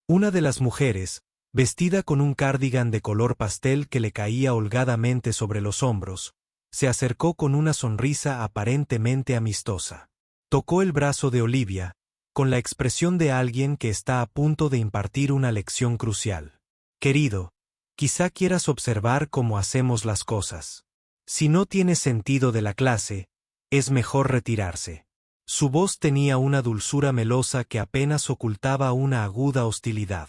Una de las mujeres, vestida con un cardigan de color pastel que le caía holgadamente sobre los hombros, se acercó con una sonrisa aparentemente amistosa. Tocó el brazo de Olivia, con la expresión de alguien que está a punto de impartir una lección crucial. Querido, quizá quieras observar cómo hacemos las cosas. Si no tienes sentido de la clase, es mejor retirarse. Su voz tenía una dulzura melosa que apenas ocultaba una aguda hostilidad.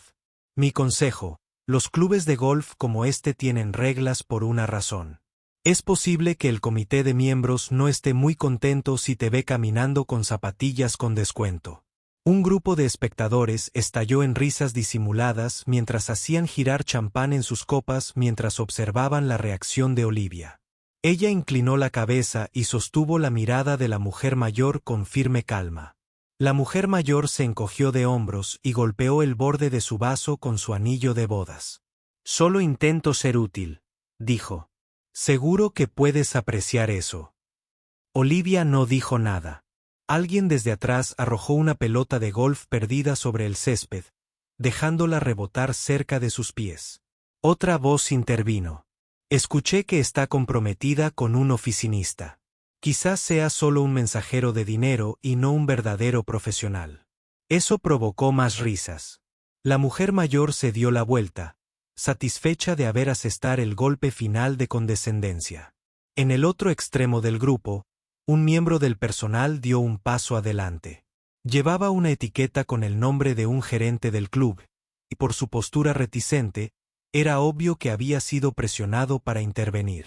Mi consejo, los clubes de golf como este tienen reglas por una razón. Es posible que el comité de miembros no esté muy contento si te ve caminando con zapatillas con descuento. Un grupo de espectadores estalló en risas disimuladas mientras hacían girar champán en sus copas mientras observaban la reacción de Olivia. Ella inclinó la cabeza y sostuvo la mirada de la mujer mayor con firme calma. La mujer mayor se encogió de hombros y golpeó el borde de su vaso con su anillo de bodas. Solo intento ser útil, dijo. Seguro que puedes apreciar eso. Olivia no dijo nada. Alguien desde atrás arrojó una pelota de golf perdida sobre el césped, dejándola rebotar cerca de sus pies. Otra voz intervino. Escuché que está comprometida con un oficinista. Quizás sea solo un mensajero de dinero y no un verdadero profesional. Eso provocó más risas. La mujer mayor se dio la vuelta, satisfecha de haber asestar el golpe final de condescendencia. En el otro extremo del grupo, un miembro del personal dio un paso adelante. Llevaba una etiqueta con el nombre de un gerente del club, y por su postura reticente, era obvio que había sido presionado para intervenir.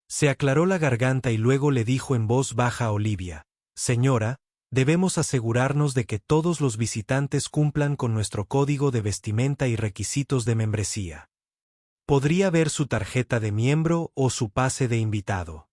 Se aclaró la garganta y luego le dijo en voz baja a Olivia: «Señora, debemos asegurarnos de que todos los visitantes cumplan con nuestro código de vestimenta y requisitos de membresía. ¿Podría ver su tarjeta de miembro o su pase de invitado?».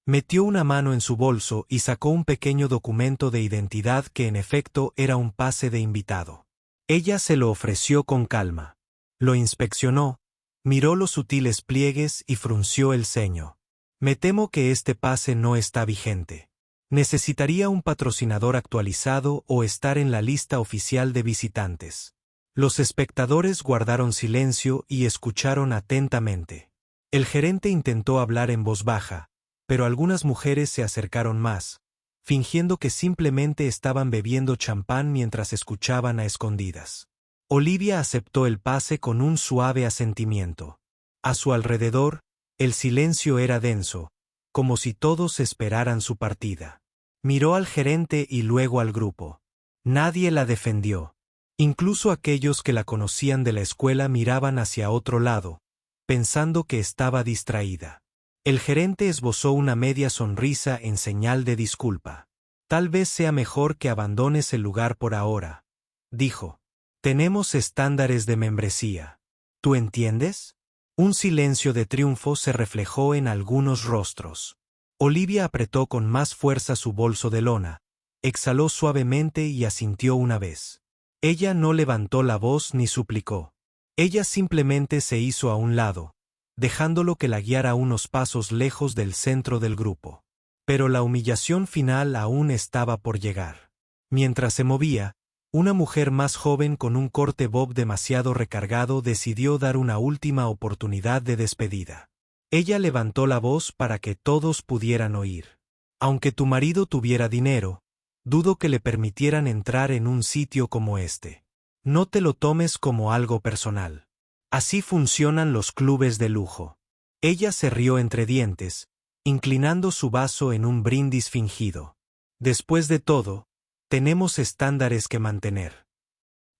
Metió una mano en su bolso y sacó un pequeño documento de identidad que en efecto era un pase de invitado. Ella se lo ofreció con calma. Lo inspeccionó, miró los sutiles pliegues y frunció el ceño. «Me temo que este pase no está vigente. Necesitaría un patrocinador actualizado o estar en la lista oficial de visitantes». Los espectadores guardaron silencio y escucharon atentamente. El gerente intentó hablar en voz baja, pero algunas mujeres se acercaron más, fingiendo que simplemente estaban bebiendo champán mientras escuchaban a escondidas. Olivia aceptó el pase con un suave asentimiento. A su alrededor, el silencio era denso, como si todos esperaran su partida. Miró al gerente y luego al grupo. Nadie la defendió. Incluso aquellos que la conocían de la escuela miraban hacia otro lado, pensando que estaba distraída. El gerente esbozó una media sonrisa en señal de disculpa. «Tal vez sea mejor que abandones el lugar por ahora», dijo. «Tenemos estándares de membresía. ¿Tú entiendes?». Un silencio de triunfo se reflejó en algunos rostros. Olivia apretó con más fuerza su bolso de lona, exhaló suavemente y asintió una vez. Ella no levantó la voz ni suplicó. Ella simplemente se hizo a un lado, dejándolo que la guiara unos pasos lejos del centro del grupo. Pero la humillación final aún estaba por llegar. Mientras se movía, una mujer más joven con un corte bob demasiado recargado decidió dar una última oportunidad de despedida. Ella levantó la voz para que todos pudieran oír. «Aunque tu marido tuviera dinero, dudo que le permitieran entrar en un sitio como este. No te lo tomes como algo personal. Así funcionan los clubes de lujo». Ella se rió entre dientes, inclinando su vaso en un brindis fingido. «Después de todo, tenemos estándares que mantener».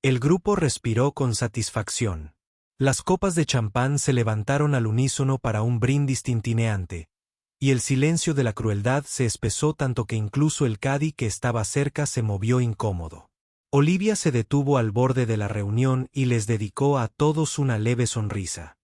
El grupo respiró con satisfacción. Las copas de champán se levantaron al unísono para un brindis tintineante, y el silencio de la crueldad se espesó tanto que incluso el cadí que estaba cerca se movió incómodo. Olivia se detuvo al borde de la reunión y les dedicó a todos una leve sonrisa.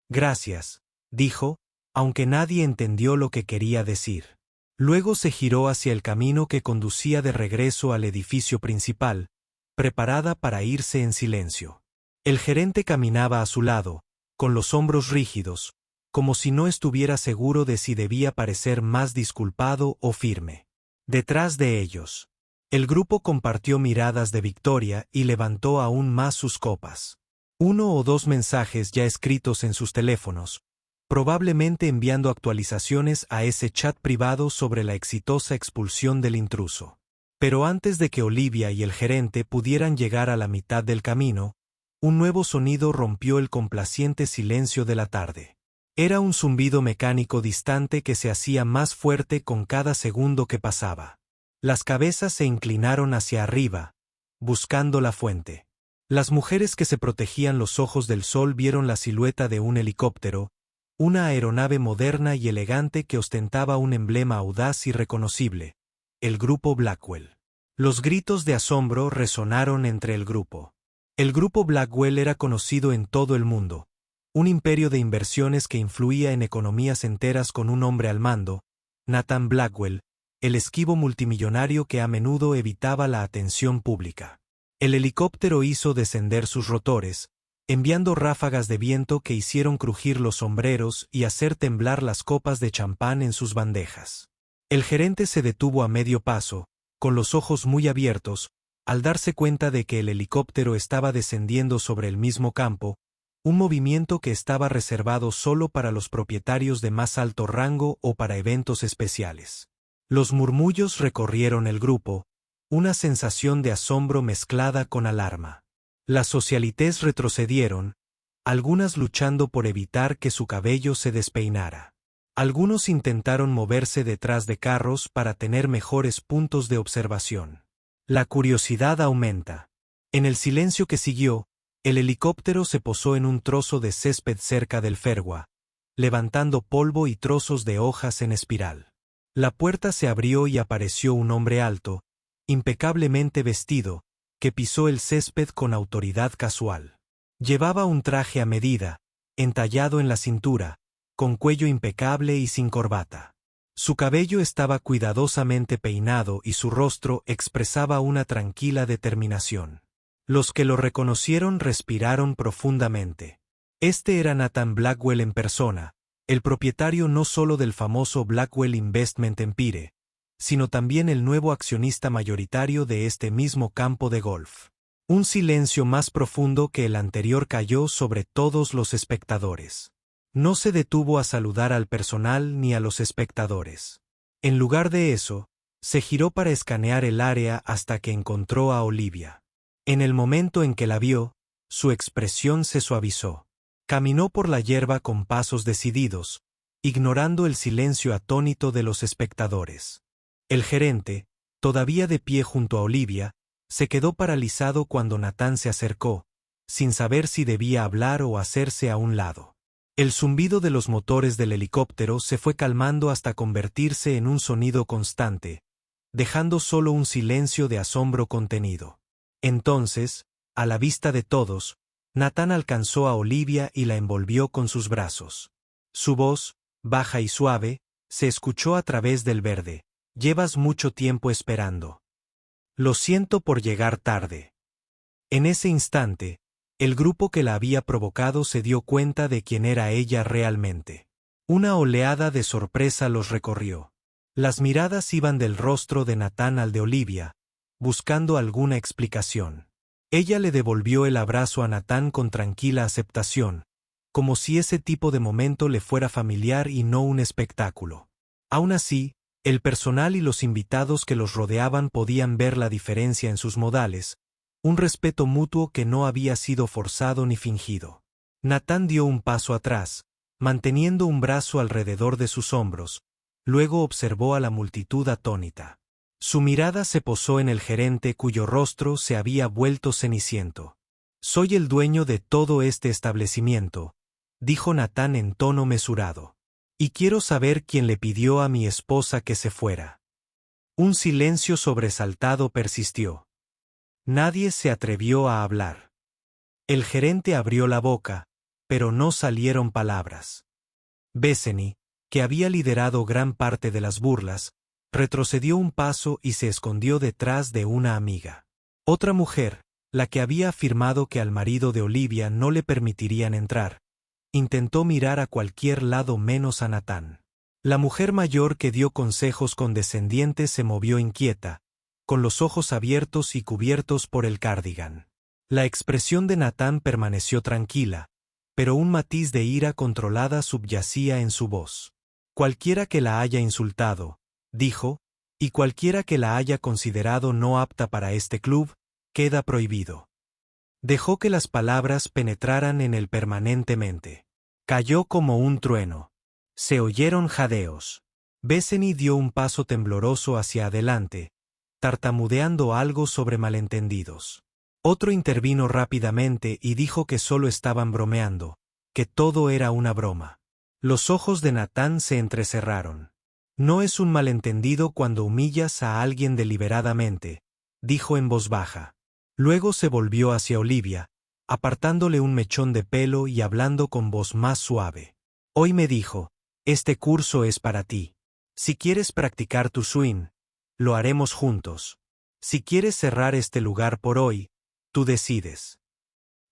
«Gracias», dijo, aunque nadie entendió lo que quería decir. Luego se giró hacia el camino que conducía de regreso al edificio principal, preparada para irse en silencio. El gerente caminaba a su lado, con los hombros rígidos, como si no estuviera seguro de si debía parecer más disculpado o firme. Detrás de ellos, El grupo compartió miradas de victoria y levantó aún más sus copas. 1 o 2 mensajes ya escritos en sus teléfonos, probablemente enviando actualizaciones a ese chat privado sobre la exitosa expulsión del intruso. Pero antes de que Olivia y el gerente pudieran llegar a la mitad del camino, un nuevo sonido rompió el complaciente silencio de la tarde. Era un zumbido mecánico distante que se hacía más fuerte con cada segundo que pasaba. Las cabezas se inclinaron hacia arriba, buscando la fuente. Las mujeres que se protegían los ojos del sol vieron la silueta de un helicóptero, una aeronave moderna y elegante que ostentaba un emblema audaz y reconocible: el Grupo Blackwell. Los gritos de asombro resonaron entre el grupo. El Grupo Blackwell era conocido en todo el mundo, un imperio de inversiones que influía en economías enteras con un hombre al mando, Nathan Blackwell, el esquivo multimillonario que a menudo evitaba la atención pública. El helicóptero hizo descender sus rotores, enviando ráfagas de viento que hicieron crujir los sombreros y hacer temblar las copas de champán en sus bandejas. El gerente se detuvo a medio paso, con los ojos muy abiertos, al darse cuenta de que el helicóptero estaba descendiendo sobre el mismo campo, un movimiento que estaba reservado solo para los propietarios de más alto rango o para eventos especiales. Los murmullos recorrieron el grupo, una sensación de asombro mezclada con alarma. Las socialites retrocedieron, algunas luchando por evitar que su cabello se despeinara. Algunos intentaron moverse detrás de carros para tener mejores puntos de observación. La curiosidad aumenta. En el silencio que siguió, el helicóptero se posó en un trozo de césped cerca del Fergua, levantando polvo y trozos de hojas en espiral. La puerta se abrió y apareció un hombre alto, impecablemente vestido, que pisó el césped con autoridad casual. Llevaba un traje a medida, entallado en la cintura, con cuello impecable y sin corbata. Su cabello estaba cuidadosamente peinado y su rostro expresaba una tranquila determinación. Los que lo reconocieron respiraron profundamente. Este era Nathan Blackwell en persona, el propietario no solo del famoso Blackwell Investment Empire, sino también el nuevo accionista mayoritario de este mismo campo de golf. Un silencio más profundo que el anterior cayó sobre todos los espectadores. No se detuvo a saludar al personal ni a los espectadores. En lugar de eso, se giró para escanear el área hasta que encontró a Olivia. En el momento en que la vio, su expresión se suavizó. Caminó por la hierba con pasos decididos, ignorando el silencio atónito de los espectadores. El gerente, todavía de pie junto a Olivia, se quedó paralizado cuando Nathan se acercó, sin saber si debía hablar o hacerse a un lado. El zumbido de los motores del helicóptero se fue calmando hasta convertirse en un sonido constante, dejando solo un silencio de asombro contenido. Entonces, a la vista de todos, Nathan alcanzó a Olivia y la envolvió con sus brazos. Su voz, baja y suave, se escuchó a través del verde. «Llevas mucho tiempo esperando. Lo siento por llegar tarde». En ese instante, el grupo que la había provocado se dio cuenta de quién era ella realmente. Una oleada de sorpresa los recorrió. Las miradas iban del rostro de Nathan al de Olivia, buscando alguna explicación. Ella le devolvió el abrazo a Nathan con tranquila aceptación, como si ese tipo de momento le fuera familiar y no un espectáculo. Aún así, el personal y los invitados que los rodeaban podían ver la diferencia en sus modales, un respeto mutuo que no había sido forzado ni fingido. Nathan dio un paso atrás, manteniendo un brazo alrededor de sus hombros, luego observó a la multitud atónita. Su mirada se posó en el gerente cuyo rostro se había vuelto ceniciento. «Soy el dueño de todo este establecimiento», dijo Nathan en tono mesurado. «Y quiero saber quién le pidió a mi esposa que se fuera». Un silencio sobresaltado persistió. Nadie se atrevió a hablar. El gerente abrió la boca, pero no salieron palabras. Bethany, que había liderado gran parte de las burlas, retrocedió un paso y se escondió detrás de una amiga. Otra mujer, la que había afirmado que al marido de Olivia no le permitirían entrar, intentó mirar a cualquier lado menos a Nathan. La mujer mayor que dio consejos condescendientes se movió inquieta, con los ojos abiertos y cubiertos por el cardigan. La expresión de Natán permaneció tranquila, pero un matiz de ira controlada subyacía en su voz. Cualquiera que la haya insultado, dijo, y cualquiera que la haya considerado no apta para este club, queda prohibido. Dejó que las palabras penetraran en él permanentemente. Cayó como un trueno. Se oyeron jadeos. Bethany dio un paso tembloroso hacia adelante, tartamudeando algo sobre malentendidos. Otro intervino rápidamente y dijo que solo estaban bromeando, que todo era una broma. Los ojos de Natán se entrecerraron. No es un malentendido cuando humillas a alguien deliberadamente, dijo en voz baja. Luego se volvió hacia Olivia, apartándole un mechón de pelo y hablando con voz más suave. Hoy me dijo, este curso es para ti. Si quieres practicar tu swing, lo haremos juntos. Si quieres cerrar este lugar por hoy, tú decides.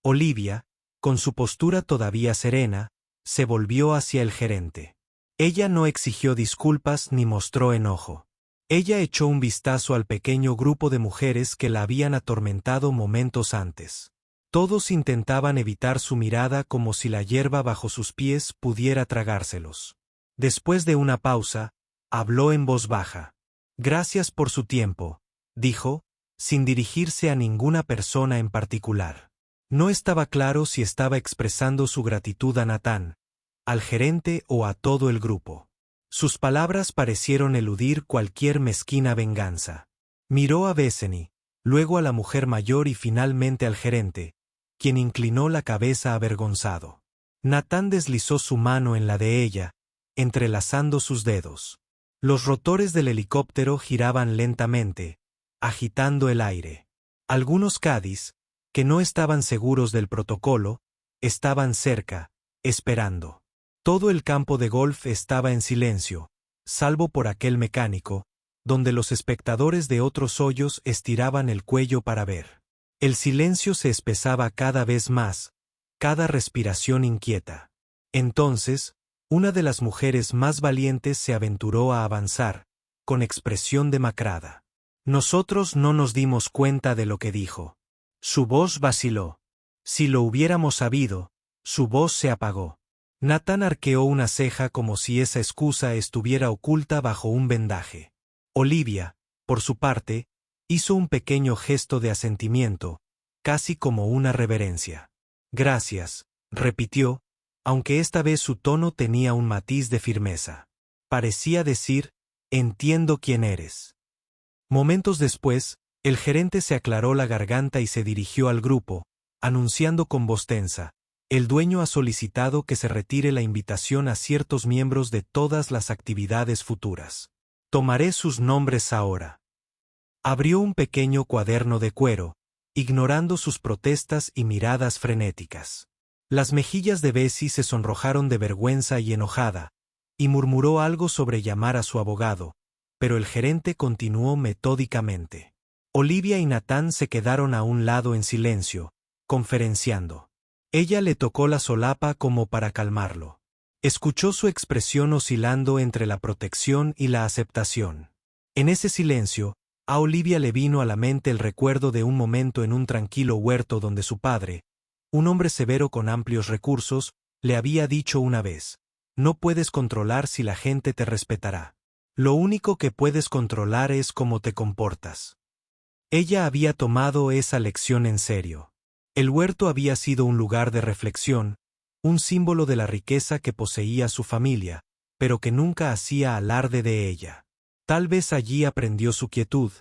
Olivia, con su postura todavía serena, se volvió hacia el gerente. Ella no exigió disculpas ni mostró enojo. Ella echó un vistazo al pequeño grupo de mujeres que la habían atormentado momentos antes. Todos intentaban evitar su mirada como si la hierba bajo sus pies pudiera tragárselos. Después de una pausa, habló en voz baja. Gracias por su tiempo, dijo, sin dirigirse a ninguna persona en particular. No estaba claro si estaba expresando su gratitud a Natán, al gerente o a todo el grupo. Sus palabras parecieron eludir cualquier mezquina venganza. Miró a Bethany, luego a la mujer mayor y finalmente al gerente, quien inclinó la cabeza avergonzado. Natán deslizó su mano en la de ella, entrelazando sus dedos. Los rotores del helicóptero giraban lentamente, agitando el aire. Algunos caddies, que no estaban seguros del protocolo, estaban cerca, esperando. Todo el campo de golf estaba en silencio, salvo por aquel mecánico, donde los espectadores de otros hoyos estiraban el cuello para ver. El silencio se espesaba cada vez más, cada respiración inquieta. Entonces, una de las mujeres más valientes se aventuró a avanzar, con expresión demacrada. Nosotros no nos dimos cuenta de lo que dijo. Su voz vaciló. Si lo hubiéramos sabido, su voz se apagó. Natán arqueó una ceja como si esa excusa estuviera oculta bajo un vendaje. Olivia, por su parte, hizo un pequeño gesto de asentimiento, casi como una reverencia. Gracias, repitió, aunque esta vez su tono tenía un matiz de firmeza. Parecía decir, entiendo quién eres. Momentos después, el gerente se aclaró la garganta y se dirigió al grupo, anunciando con voz tensa. El dueño ha solicitado que se retire la invitación a ciertos miembros de todas las actividades futuras. Tomaré sus nombres ahora. Abrió un pequeño cuaderno de cuero, ignorando sus protestas y miradas frenéticas. Las mejillas de Bessie se sonrojaron de vergüenza y enojada, y murmuró algo sobre llamar a su abogado, pero el gerente continuó metódicamente. Olivia y Natán se quedaron a un lado en silencio, conferenciando. Ella le tocó la solapa como para calmarlo. Escuchó su expresión oscilando entre la protección y la aceptación. En ese silencio, a Olivia le vino a la mente el recuerdo de un momento en un tranquilo huerto donde su padre, un hombre severo con amplios recursos, le había dicho una vez: no puedes controlar si la gente te respetará. Lo único que puedes controlar es cómo te comportas. Ella había tomado esa lección en serio. El huerto había sido un lugar de reflexión, un símbolo de la riqueza que poseía su familia, pero que nunca hacía alarde de ella. Tal vez allí aprendió su quietud,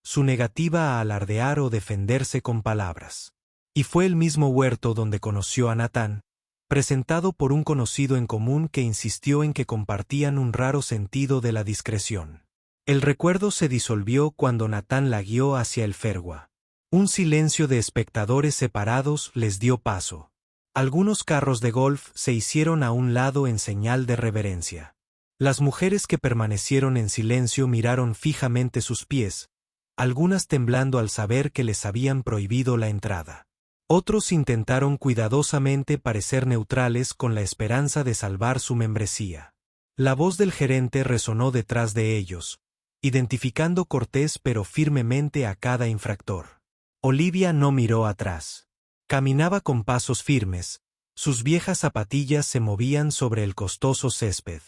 su negativa a alardear o defenderse con palabras. Y fue el mismo huerto donde conoció a Natán, presentado por un conocido en común que insistió en que compartían un raro sentido de la discreción. El recuerdo se disolvió cuando Natán la guió hacia el fairway. Un silencio de espectadores separados les dio paso. Algunos carros de golf se hicieron a un lado en señal de reverencia. Las mujeres que permanecieron en silencio miraron fijamente sus pies, algunas temblando al saber que les habían prohibido la entrada. Otros intentaron cuidadosamente parecer neutrales con la esperanza de salvar su membresía. La voz del gerente resonó detrás de ellos, identificando cortés pero firmemente a cada infractor. Olivia no miró atrás. Caminaba con pasos firmes, sus viejas zapatillas se movían sobre el costoso césped.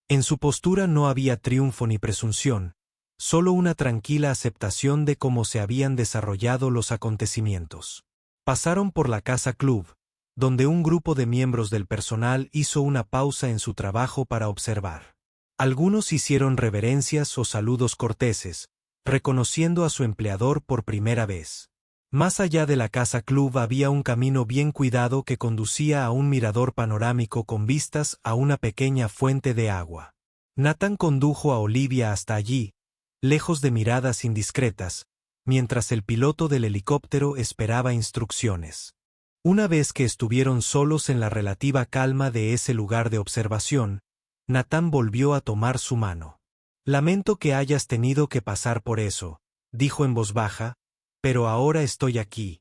En su postura no había triunfo ni presunción, solo una tranquila aceptación de cómo se habían desarrollado los acontecimientos. Pasaron por la casa club, donde un grupo de miembros del personal hizo una pausa en su trabajo para observar. Algunos hicieron reverencias o saludos corteses, reconociendo a su empleador por primera vez. Más allá de la casa club había un camino bien cuidado que conducía a un mirador panorámico con vistas a una pequeña fuente de agua. Nathan condujo a Olivia hasta allí, lejos de miradas indiscretas, mientras el piloto del helicóptero esperaba instrucciones. Una vez que estuvieron solos en la relativa calma de ese lugar de observación, Nathan volvió a tomar su mano. «Lamento que hayas tenido que pasar por eso», dijo en voz baja, «pero ahora estoy aquí».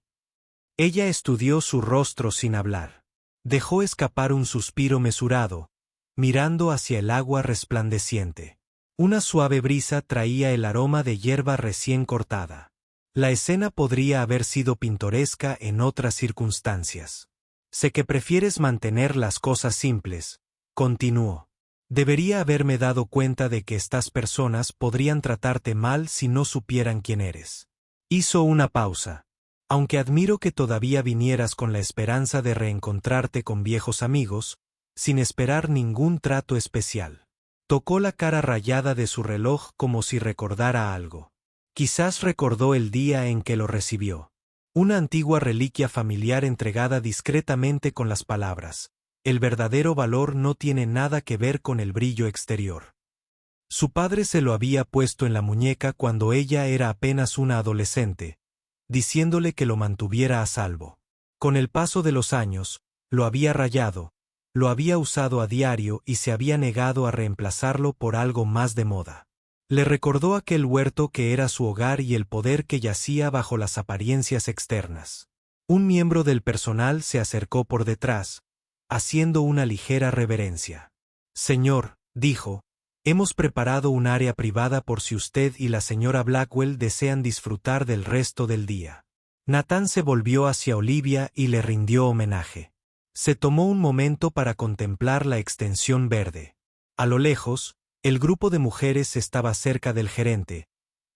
Ella estudió su rostro sin hablar. Dejó escapar un suspiro mesurado, mirando hacia el agua resplandeciente. Una suave brisa traía el aroma de hierba recién cortada. La escena podría haber sido pintoresca en otras circunstancias. «Sé que prefieres mantener las cosas simples», continuó. «Debería haberme dado cuenta de que estas personas podrían tratarte mal si no supieran quién eres». Hizo una pausa. «Aunque admiro que todavía vinieras con la esperanza de reencontrarte con viejos amigos, sin esperar ningún trato especial». Tocó la cara rayada de su reloj como si recordara algo. Quizás recordó el día en que lo recibió. Una antigua reliquia familiar entregada discretamente con las palabras: «El verdadero valor no tiene nada que ver con el brillo exterior». Su padre se lo había puesto en la muñeca cuando ella era apenas una adolescente, diciéndole que lo mantuviera a salvo. Con el paso de los años, lo había rayado, lo había usado a diario y se había negado a reemplazarlo por algo más de moda. Le recordó aquel huerto que era su hogar y el poder que yacía bajo las apariencias externas. Un miembro del personal se acercó por detrás, haciendo una ligera reverencia. «Señor», dijo, «hemos preparado un área privada por si usted y la señora Blackwell desean disfrutar del resto del día». Nathan se volvió hacia Olivia y le rindió homenaje. Se tomó un momento para contemplar la extensión verde. A lo lejos, el grupo de mujeres estaba cerca del gerente,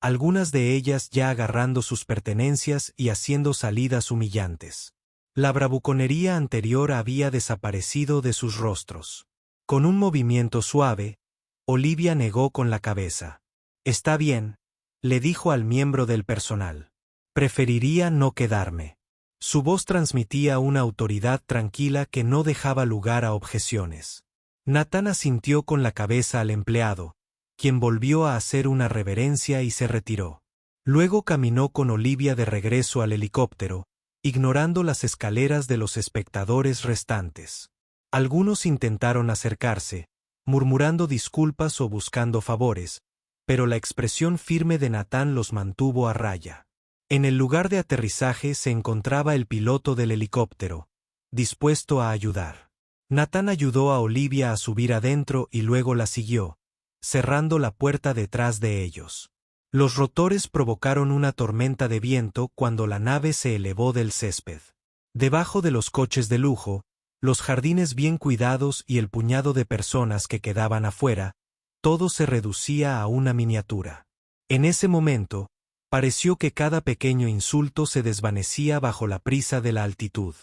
algunas de ellas ya agarrando sus pertenencias y haciendo salidas humillantes. La bravuconería anterior había desaparecido de sus rostros. Con un movimiento suave, Olivia negó con la cabeza. «Está bien», le dijo al miembro del personal. «Preferiría no quedarme». Su voz transmitía una autoridad tranquila que no dejaba lugar a objeciones. Nathan asintió con la cabeza al empleado, quien volvió a hacer una reverencia y se retiró. Luego caminó con Olivia de regreso al helicóptero, ignorando las escaleras de los espectadores restantes. Algunos intentaron acercarse, murmurando disculpas o buscando favores, pero la expresión firme de Nathan los mantuvo a raya. En el lugar de aterrizaje se encontraba el piloto del helicóptero, dispuesto a ayudar. Nathan ayudó a Olivia a subir adentro y luego la siguió, cerrando la puerta detrás de ellos. Los rotores provocaron una tormenta de viento cuando la nave se elevó del césped. Debajo de los coches de lujo, los jardines bien cuidados y el puñado de personas que quedaban afuera, todo se reducía a una miniatura. En ese momento, pareció que cada pequeño insulto se desvanecía bajo la prisa de la altitud.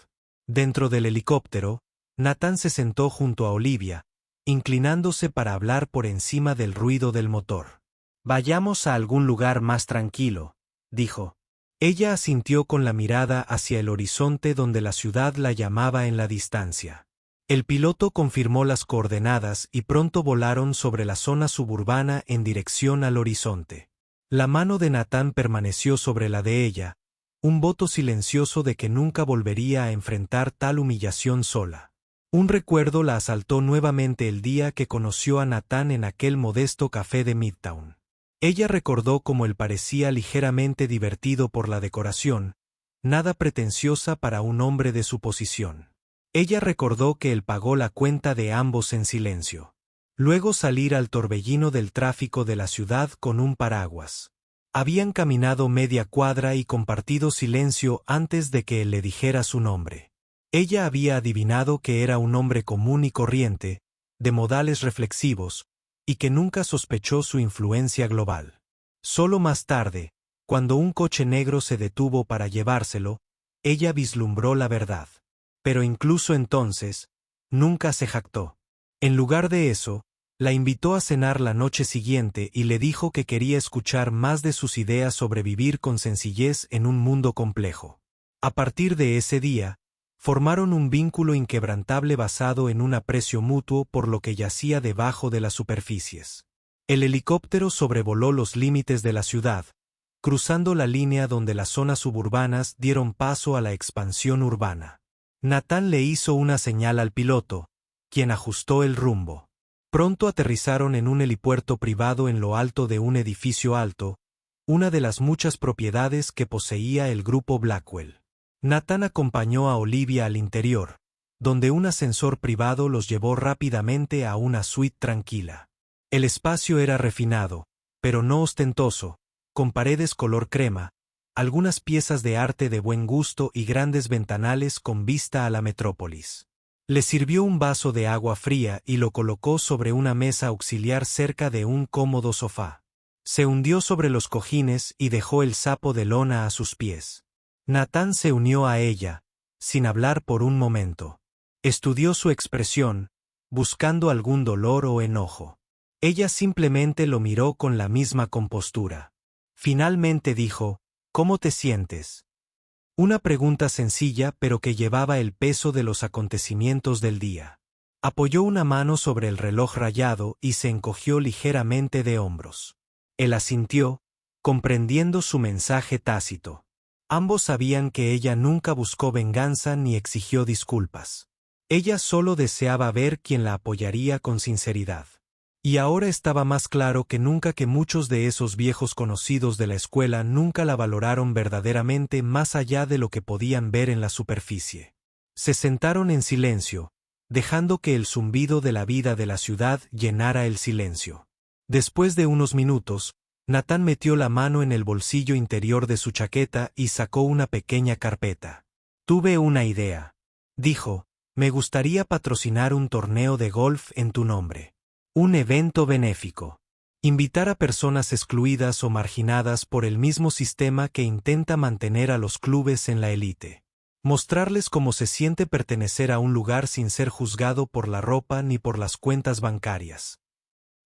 Dentro del helicóptero, Nathan se sentó junto a Olivia, inclinándose para hablar por encima del ruido del motor. «Vayamos a algún lugar más tranquilo», dijo. Ella asintió con la mirada hacia el horizonte donde la ciudad la llamaba en la distancia. El piloto confirmó las coordenadas y pronto volaron sobre la zona suburbana en dirección al horizonte. La mano de Nathan permaneció sobre la de ella, un voto silencioso de que nunca volvería a enfrentar tal humillación sola. Un recuerdo la asaltó nuevamente el día que conoció a Nathan en aquel modesto café de Midtown. Ella recordó cómo él parecía ligeramente divertido por la decoración, nada pretenciosa para un hombre de su posición. Ella recordó que él pagó la cuenta de ambos en silencio. Luego salir al torbellino del tráfico de la ciudad con un paraguas. Habían caminado media cuadra y compartido silencio antes de que él le dijera su nombre. Ella había adivinado que era un hombre común y corriente, de modales reflexivos, y que nunca sospechó su influencia global. Solo más tarde, cuando un coche negro se detuvo para llevárselo, ella vislumbró la verdad. Pero incluso entonces, nunca se jactó. En lugar de eso, la invitó a cenar la noche siguiente y le dijo que quería escuchar más de sus ideas sobre vivir con sencillez en un mundo complejo. A partir de ese día, formaron un vínculo inquebrantable basado en un aprecio mutuo por lo que yacía debajo de las superficies. El helicóptero sobrevoló los límites de la ciudad, cruzando la línea donde las zonas suburbanas dieron paso a la expansión urbana. Nathan le hizo una señal al piloto, quien ajustó el rumbo. Pronto aterrizaron en un helipuerto privado en lo alto de un edificio alto, una de las muchas propiedades que poseía el grupo Blackwell. Nathan acompañó a Olivia al interior, donde un ascensor privado los llevó rápidamente a una suite tranquila. El espacio era refinado, pero no ostentoso, con paredes color crema, algunas piezas de arte de buen gusto y grandes ventanales con vista a la metrópolis. Le sirvió un vaso de agua fría y lo colocó sobre una mesa auxiliar cerca de un cómodo sofá. Se hundió sobre los cojines y dejó el sapo de lona a sus pies. Nathan se unió a ella, sin hablar por un momento. Estudió su expresión, buscando algún dolor o enojo. Ella simplemente lo miró con la misma compostura. Finalmente dijo, ¿cómo te sientes? Una pregunta sencilla pero que llevaba el peso de los acontecimientos del día. Apoyó una mano sobre el reloj rayado y se encogió ligeramente de hombros. Él asintió, comprendiendo su mensaje tácito. Ambos sabían que ella nunca buscó venganza ni exigió disculpas. Ella solo deseaba ver quién la apoyaría con sinceridad. Y ahora estaba más claro que nunca que muchos de esos viejos conocidos de la escuela nunca la valoraron verdaderamente más allá de lo que podían ver en la superficie. Se sentaron en silencio, dejando que el zumbido de la vida de la ciudad llenara el silencio. Después de unos minutos, Nathan metió la mano en el bolsillo interior de su chaqueta y sacó una pequeña carpeta. Tuve una idea. Dijo, me gustaría patrocinar un torneo de golf en tu nombre. Un evento benéfico. Invitar a personas excluidas o marginadas por el mismo sistema que intenta mantener a los clubes en la élite. Mostrarles cómo se siente pertenecer a un lugar sin ser juzgado por la ropa ni por las cuentas bancarias.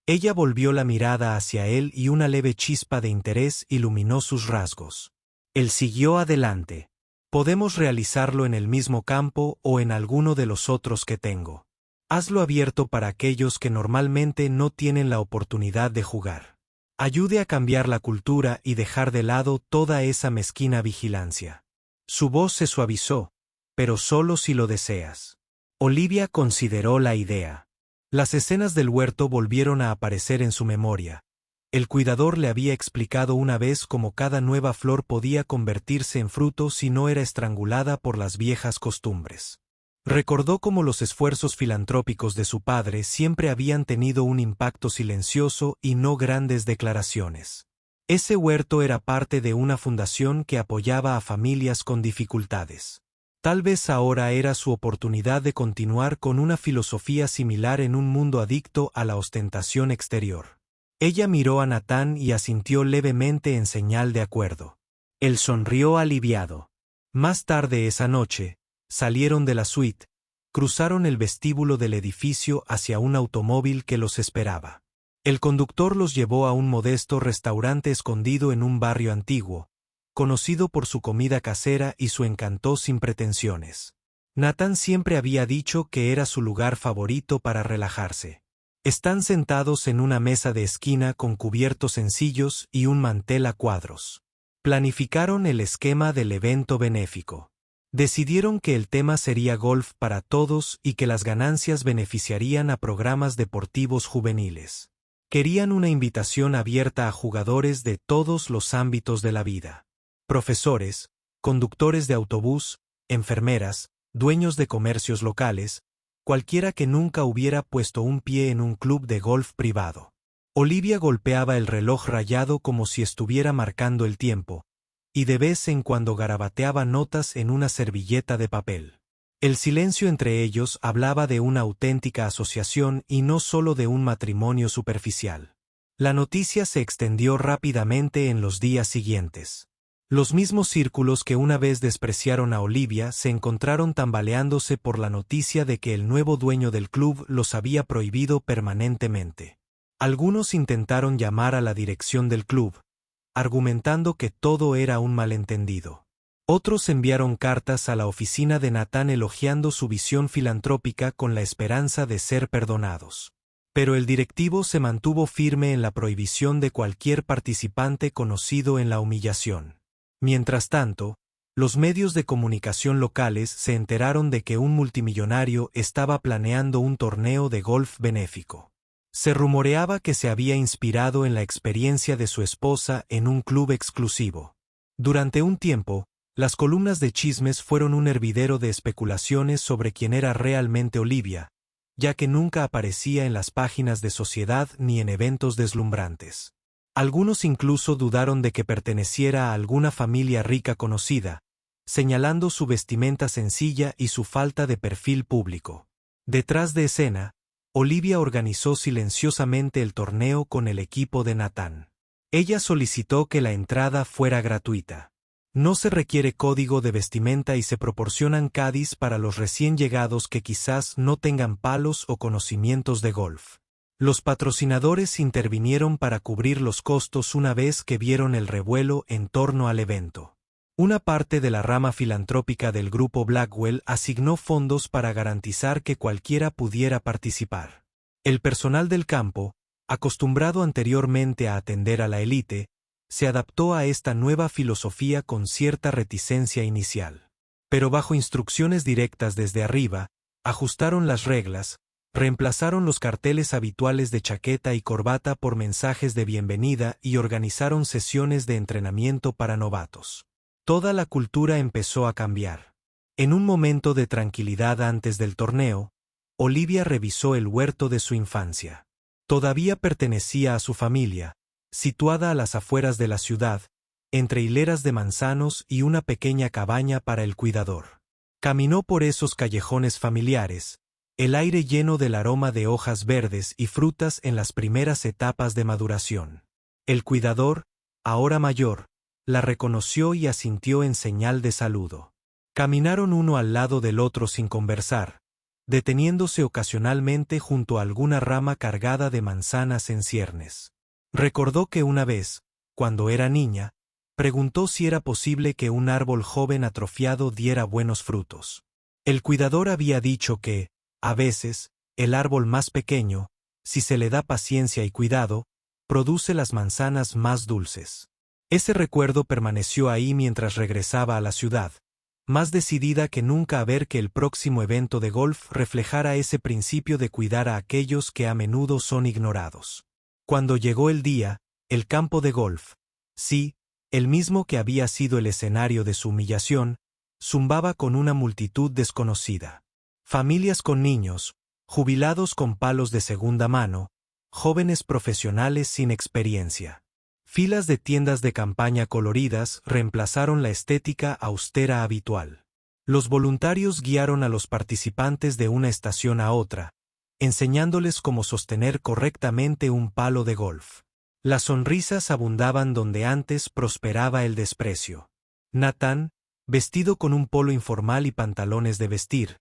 Ella volvió la mirada hacia él y una leve chispa de interés iluminó sus rasgos. Él siguió adelante. Podemos realizarlo en el mismo campo o en alguno de los otros que tengo. Hazlo abierto para aquellos que normalmente no tienen la oportunidad de jugar. Ayude a cambiar la cultura y dejar de lado toda esa mezquina vigilancia. Su voz se suavizó, pero solo si lo deseas. Olivia consideró la idea. Las escenas del huerto volvieron a aparecer en su memoria. El cuidador le había explicado una vez cómo cada nueva flor podía convertirse en fruto si no era estrangulada por las viejas costumbres. Recordó cómo los esfuerzos filantrópicos de su padre siempre habían tenido un impacto silencioso y no grandes declaraciones. Ese huerto era parte de una fundación que apoyaba a familias con dificultades. Tal vez ahora era su oportunidad de continuar con una filosofía similar en un mundo adicto a la ostentación exterior. Ella miró a Nathan y asintió levemente en señal de acuerdo. Él sonrió aliviado. Más tarde esa noche, salieron de la suite, cruzaron el vestíbulo del edificio hacia un automóvil que los esperaba. El conductor los llevó a un modesto restaurante escondido en un barrio antiguo, conocido por su comida casera y su encanto sin pretensiones. Nathan siempre había dicho que era su lugar favorito para relajarse. Están sentados en una mesa de esquina con cubiertos sencillos y un mantel a cuadros. Planificaron el esquema del evento benéfico. Decidieron que el tema sería golf para todos y que las ganancias beneficiarían a programas deportivos juveniles. Querían una invitación abierta a jugadores de todos los ámbitos de la vida. Profesores, conductores de autobús, enfermeras, dueños de comercios locales, cualquiera que nunca hubiera puesto un pie en un club de golf privado. Olivia golpeaba el reloj rayado como si estuviera marcando el tiempo, y de vez en cuando garabateaba notas en una servilleta de papel. El silencio entre ellos hablaba de una auténtica asociación y no solo de un matrimonio superficial. La noticia se extendió rápidamente en los días siguientes. Los mismos círculos que una vez despreciaron a Olivia se encontraron tambaleándose por la noticia de que el nuevo dueño del club los había prohibido permanentemente. Algunos intentaron llamar a la dirección del club, argumentando que todo era un malentendido. Otros enviaron cartas a la oficina de Nathan elogiando su visión filantrópica con la esperanza de ser perdonados. Pero el directivo se mantuvo firme en la prohibición de cualquier participante conocido en la humillación. Mientras tanto, los medios de comunicación locales se enteraron de que un multimillonario estaba planeando un torneo de golf benéfico. Se rumoreaba que se había inspirado en la experiencia de su esposa en un club exclusivo. Durante un tiempo, las columnas de chismes fueron un hervidero de especulaciones sobre quién era realmente Olivia, ya que nunca aparecía en las páginas de sociedad ni en eventos deslumbrantes. Algunos incluso dudaron de que perteneciera a alguna familia rica conocida, señalando su vestimenta sencilla y su falta de perfil público. Detrás de escena, Olivia organizó silenciosamente el torneo con el equipo de Nathan. Ella solicitó que la entrada fuera gratuita. No se requiere código de vestimenta y se proporcionan caddies para los recién llegados que quizás no tengan palos o conocimientos de golf. Los patrocinadores intervinieron para cubrir los costos una vez que vieron el revuelo en torno al evento. Una parte de la rama filantrópica del grupo Blackwell asignó fondos para garantizar que cualquiera pudiera participar. El personal del campo, acostumbrado anteriormente a atender a la élite, se adaptó a esta nueva filosofía con cierta reticencia inicial. Pero bajo instrucciones directas desde arriba, ajustaron las reglas, reemplazaron los carteles habituales de chaqueta y corbata por mensajes de bienvenida y organizaron sesiones de entrenamiento para novatos. Toda la cultura empezó a cambiar. En un momento de tranquilidad antes del torneo, Olivia revisó el huerto de su infancia. Todavía pertenecía a su familia, situada a las afueras de la ciudad, entre hileras de manzanos y una pequeña cabaña para el cuidador. Caminó por esos callejones familiares, el aire lleno del aroma de hojas verdes y frutas en las primeras etapas de maduración. El cuidador, ahora mayor, la reconoció y asintió en señal de saludo. Caminaron uno al lado del otro sin conversar, deteniéndose ocasionalmente junto a alguna rama cargada de manzanas en ciernes. Recordó que una vez, cuando era niña, preguntó si era posible que un árbol joven atrofiado diera buenos frutos. El cuidador había dicho que, a veces, el árbol más pequeño, si se le da paciencia y cuidado, produce las manzanas más dulces. Ese recuerdo permaneció ahí mientras regresaba a la ciudad, más decidida que nunca a ver que el próximo evento de golf reflejara ese principio de cuidar a aquellos que a menudo son ignorados. Cuando llegó el día, el campo de golf, sí, el mismo que había sido el escenario de su humillación, zumbaba con una multitud desconocida. Familias con niños, jubilados con palos de segunda mano, jóvenes profesionales sin experiencia. Filas de tiendas de campaña coloridas reemplazaron la estética austera habitual. Los voluntarios guiaron a los participantes de una estación a otra, enseñándoles cómo sostener correctamente un palo de golf. Las sonrisas abundaban donde antes prosperaba el desprecio. Nathan, vestido con un polo informal y pantalones de vestir,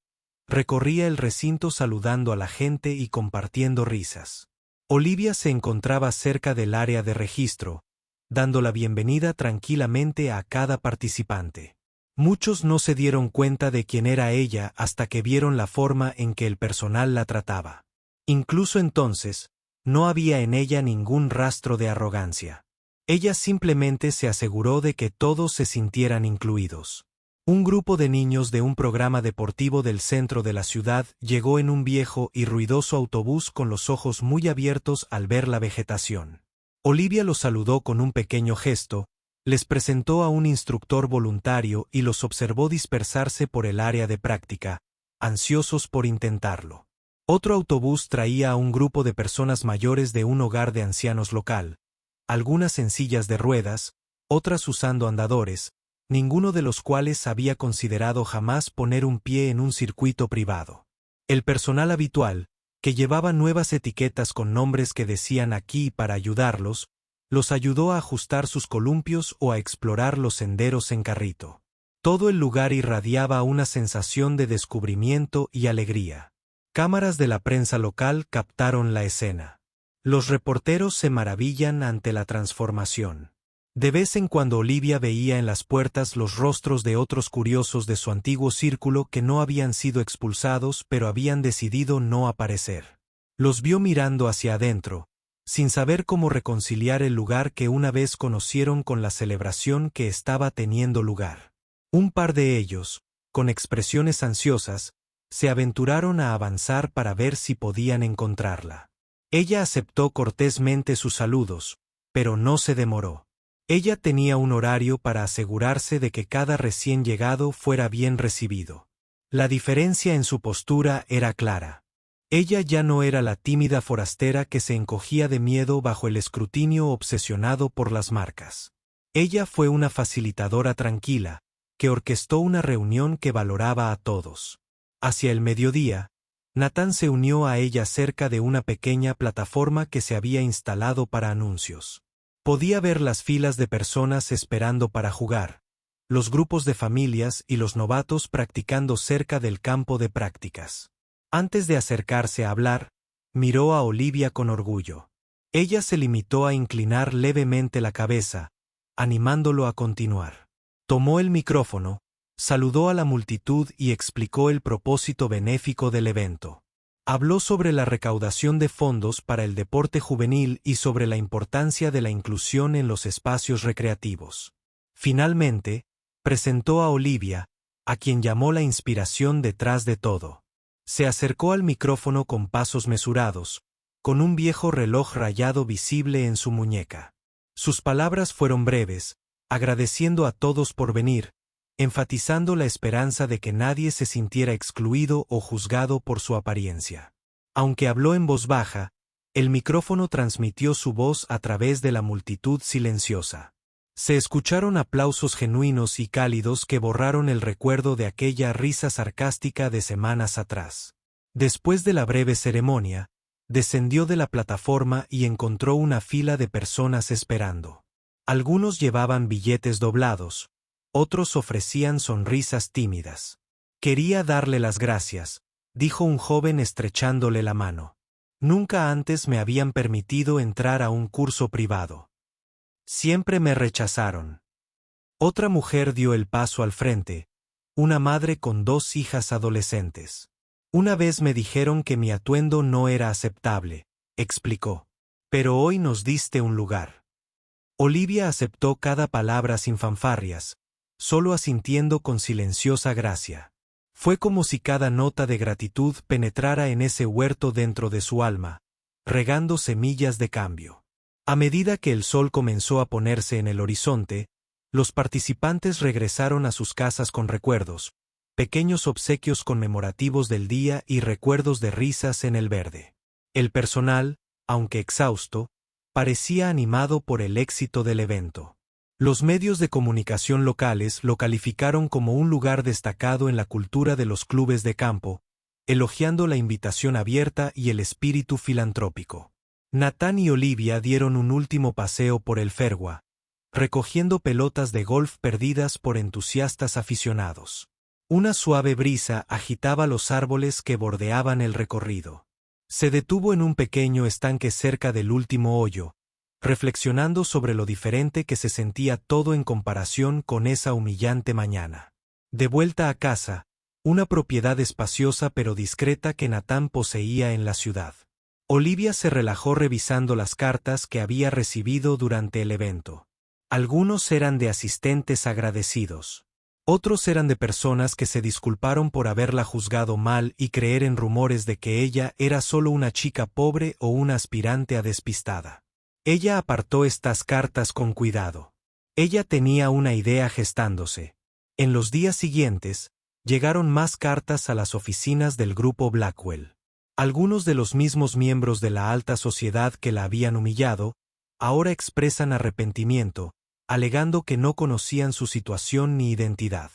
recorría el recinto saludando a la gente y compartiendo risas. Olivia se encontraba cerca del área de registro, dando la bienvenida tranquilamente a cada participante. Muchos no se dieron cuenta de quién era ella hasta que vieron la forma en que el personal la trataba. Incluso entonces, no había en ella ningún rastro de arrogancia. Ella simplemente se aseguró de que todos se sintieran incluidos. Un grupo de niños de un programa deportivo del centro de la ciudad llegó en un viejo y ruidoso autobús con los ojos muy abiertos al ver la vegetación. Olivia los saludó con un pequeño gesto, les presentó a un instructor voluntario y los observó dispersarse por el área de práctica, ansiosos por intentarlo. Otro autobús traía a un grupo de personas mayores de un hogar de ancianos local, algunas en sillas de ruedas, otras usando andadores, ninguno de los cuales había considerado jamás poner un pie en un circuito privado. El personal habitual, que llevaba nuevas etiquetas con nombres que decían aquí para ayudarlos, los ayudó a ajustar sus columpios o a explorar los senderos en carrito. Todo el lugar irradiaba una sensación de descubrimiento y alegría. Cámaras de la prensa local captaron la escena. Los reporteros se maravillan ante la transformación. De vez en cuando Olivia veía en las puertas los rostros de otros curiosos de su antiguo círculo que no habían sido expulsados pero habían decidido no aparecer. Los vio mirando hacia adentro, sin saber cómo reconciliar el lugar que una vez conocieron con la celebración que estaba teniendo lugar. Un par de ellos, con expresiones ansiosas, se aventuraron a avanzar para ver si podían encontrarla. Ella aceptó cortésmente sus saludos, pero no se demoró. Ella tenía un horario para asegurarse de que cada recién llegado fuera bien recibido. La diferencia en su postura era clara. Ella ya no era la tímida forastera que se encogía de miedo bajo el escrutinio obsesionado por las marcas. Ella fue una facilitadora tranquila, que orquestó una reunión que valoraba a todos. Hacia el mediodía, Nathan se unió a ella cerca de una pequeña plataforma que se había instalado para anuncios. Podía ver las filas de personas esperando para jugar, los grupos de familias y los novatos practicando cerca del campo de prácticas. Antes de acercarse a hablar, miró a Olivia con orgullo. Ella se limitó a inclinar levemente la cabeza, animándolo a continuar. Tomó el micrófono, saludó a la multitud y explicó el propósito benéfico del evento. Habló sobre la recaudación de fondos para el deporte juvenil y sobre la importancia de la inclusión en los espacios recreativos. Finalmente, presentó a Olivia, a quien llamó la inspiración detrás de todo. Se acercó al micrófono con pasos mesurados, con un viejo reloj rayado visible en su muñeca. Sus palabras fueron breves, agradeciendo a todos por venir, enfatizando la esperanza de que nadie se sintiera excluido o juzgado por su apariencia. Aunque habló en voz baja, el micrófono transmitió su voz a través de la multitud silenciosa. Se escucharon aplausos genuinos y cálidos que borraron el recuerdo de aquella risa sarcástica de semanas atrás. Después de la breve ceremonia, descendió de la plataforma y encontró una fila de personas esperando. Algunos llevaban billetes doblados, otros ofrecían sonrisas tímidas. Quería darle las gracias, dijo un joven estrechándole la mano. Nunca antes me habían permitido entrar a un curso privado. Siempre me rechazaron. Otra mujer dio el paso al frente, una madre con 2 hijas adolescentes. Una vez me dijeron que mi atuendo no era aceptable, explicó. Pero hoy nos diste un lugar. Olivia aceptó cada palabra sin fanfarrias, solo asintiendo con silenciosa gracia. Fue como si cada nota de gratitud penetrara en ese huerto dentro de su alma, regando semillas de cambio. A medida que el sol comenzó a ponerse en el horizonte, los participantes regresaron a sus casas con recuerdos, pequeños obsequios conmemorativos del día y recuerdos de risas en el verde. El personal, aunque exhausto, parecía animado por el éxito del evento. Los medios de comunicación locales lo calificaron como un lugar destacado en la cultura de los clubes de campo, elogiando la invitación abierta y el espíritu filantrópico. Nathan y Olivia dieron un último paseo por el Fairway, recogiendo pelotas de golf perdidas por entusiastas aficionados. Una suave brisa agitaba los árboles que bordeaban el recorrido. Se detuvo en un pequeño estanque cerca del último hoyo, reflexionando sobre lo diferente que se sentía todo en comparación con esa humillante mañana. De vuelta a casa, una propiedad espaciosa pero discreta que Nathan poseía en la ciudad. Olivia se relajó revisando las cartas que había recibido durante el evento. Algunos eran de asistentes agradecidos. Otros eran de personas que se disculparon por haberla juzgado mal y creer en rumores de que ella era solo una chica pobre o una aspirante a despistada. Ella apartó estas cartas con cuidado. Ella tenía una idea gestándose. En los días siguientes, Llegaron más cartas a las oficinas del grupo Blackwell. Algunos de los mismos miembros de la alta sociedad que la habían humillado, ahora expresan arrepentimiento, alegando que no conocían su situación ni identidad.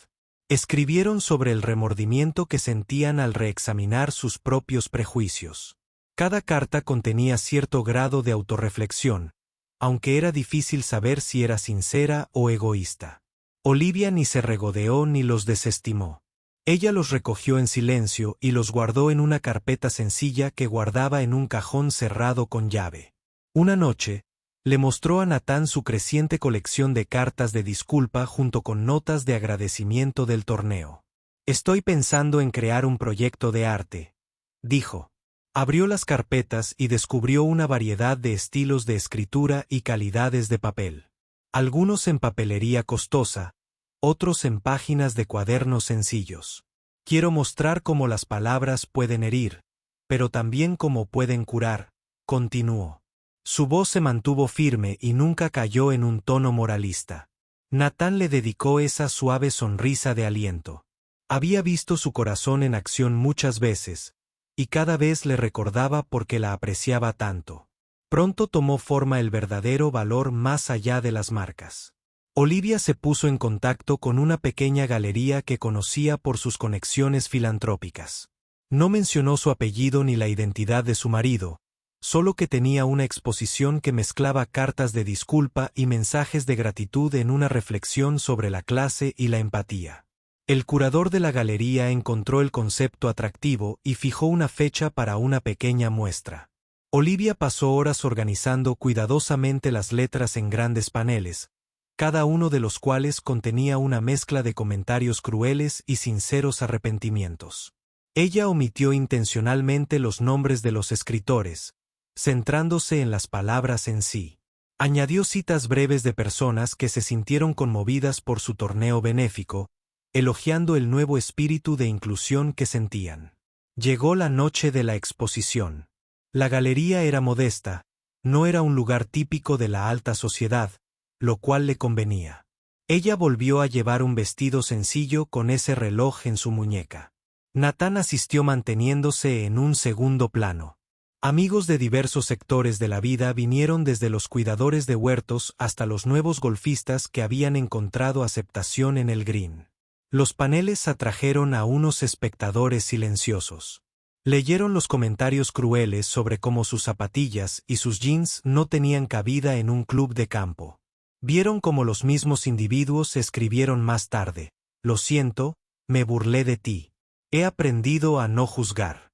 Escribieron sobre el remordimiento que sentían al reexaminar sus propios prejuicios. Cada carta contenía cierto grado de autorreflexión, aunque era difícil saber si era sincera o egoísta. Olivia ni se regodeó ni los desestimó. Ella los recogió en silencio y los guardó en una carpeta sencilla que guardaba en un cajón cerrado con llave. Una noche, le mostró a Nathan su creciente colección de cartas de disculpa junto con notas de agradecimiento del torneo. «Estoy pensando en crear un proyecto de arte», dijo. Abrió las carpetas y descubrió una variedad de estilos de escritura y calidades de papel. Algunos en papelería costosa, otros en páginas de cuadernos sencillos. «Quiero mostrar cómo las palabras pueden herir, pero también cómo pueden curar», continuó. Su voz se mantuvo firme y nunca cayó en un tono moralista. Nathan le dedicó esa suave sonrisa de aliento. Había visto su corazón en acción muchas veces, y cada vez le recordaba por qué la apreciaba tanto. Pronto tomó forma el verdadero valor más allá de las marcas. Olivia se puso en contacto con una pequeña galería que conocía por sus conexiones filantrópicas. No mencionó su apellido ni la identidad de su marido, solo que tenía una exposición que mezclaba cartas de disculpa y mensajes de gratitud en una reflexión sobre la clase y la empatía. El curador de la galería encontró el concepto atractivo y fijó una fecha para una pequeña muestra. Olivia pasó horas organizando cuidadosamente las letras en grandes paneles, cada uno de los cuales contenía una mezcla de comentarios crueles y sinceros arrepentimientos. Ella omitió intencionalmente los nombres de los escritores, centrándose en las palabras en sí. Añadió citas breves de personas que se sintieron conmovidas por su torneo benéfico, elogiando el nuevo espíritu de inclusión que sentían. Llegó la noche de la exposición. La galería era modesta, no era un lugar típico de la alta sociedad, lo cual le convenía. Ella volvió a llevar un vestido sencillo con ese reloj en su muñeca. Nathan asistió manteniéndose en un segundo plano. Amigos de diversos sectores de la vida vinieron desde los cuidadores de huertos hasta los nuevos golfistas que habían encontrado aceptación en el green. Los paneles atrajeron a unos espectadores silenciosos. Leyeron los comentarios crueles sobre cómo sus zapatillas y sus jeans no tenían cabida en un club de campo. Vieron cómo los mismos individuos escribieron más tarde: «Lo siento, me burlé de ti. He aprendido a no juzgar».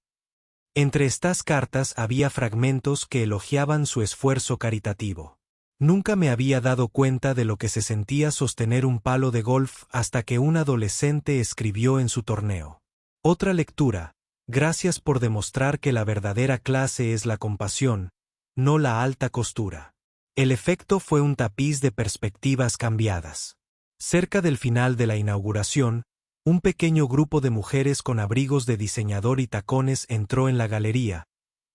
Entre estas cartas había fragmentos que elogiaban su esfuerzo caritativo. «Nunca me había dado cuenta de lo que se sentía sostener un palo de golf hasta que un adolescente escribió en su torneo». Otra lectura: «Gracias por demostrar que la verdadera clase es la compasión, no la alta costura». El efecto fue un tapiz de perspectivas cambiadas. Cerca del final de la inauguración, un pequeño grupo de mujeres con abrigos de diseñador y tacones entró en la galería,